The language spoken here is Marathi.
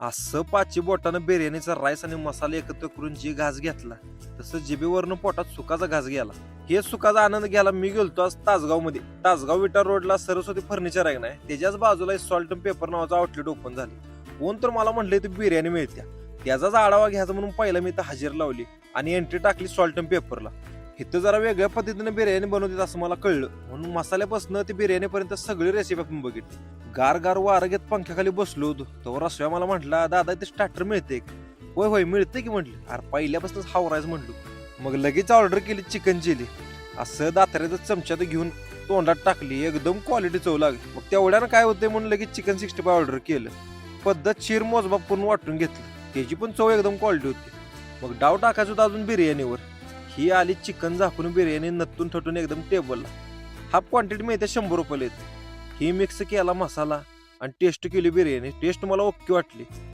असं पाची बोटानं बिर्याणीचा राईस आणि मसाला एकत्र करून जी घास घेतला तसं जिभेवरनं पोटात सुखाचा घास गेला. हे सुखाचा आनंद घ्यायला मी गेलतो आज तासगाव मध्ये. तासगाव विटा रोडला सरस्वती फर्निचर आहे नाही त्याच्याच बाजूला सॉल्ट अँड पेपर नावाचं आउटलेट ओपन झाले. कोण तर मला म्हटलं इथे बिर्याणी मिळते, त्याचाच आढावा घ्यायचा म्हणून पहिला मी इथं हजेरी लावली आणि एंट्री टाकली सॉल्ट अँड पेपरला. इथं जरा वेगळ्या पद्धतीने बिर्याणी बनवतात असं मला कळलं, म्हणून मसाल्यापासून ते बिर्याणीपर्यंत सगळी रेसिपी आपण बघितली. गार गार वारं घेत पंख्याखाली बसलो होतो तेव्हा रसव्या मला म्हटला, दादा ते स्टार्टर मिळते? होय होय मिळते की म्हटलं. अरे पहिल्यापासूनच हावरायचं म्हटलो. मग लगेच ऑर्डर केली चिकन चिली. असं दात्र्याचं चमच्यात घेऊन तोंडात टाकली, एकदम क्वालिटी चव लागली. मग तेवढ्यानं काय होते म्हणून लगेच चिकन 65 ऑर्डर केलं. पद्धतशीर मोजमाप पूर्ण वाटून घेतलं, त्याची पण चव एकदम क्वालिटी होती. मग डाव टाकायचं होतं अजून बिर्याणीवर. ही आली चिकन झाकून बिर्याणी नत्तून ठटून एकदम टेबलला. हाफ क्वांटिटी मिळते 100 रुपयाला येते. ही मिक्स केला मसाला आणि टेस्ट केली बिर्याणी. टेस्ट मला ओके वाटली.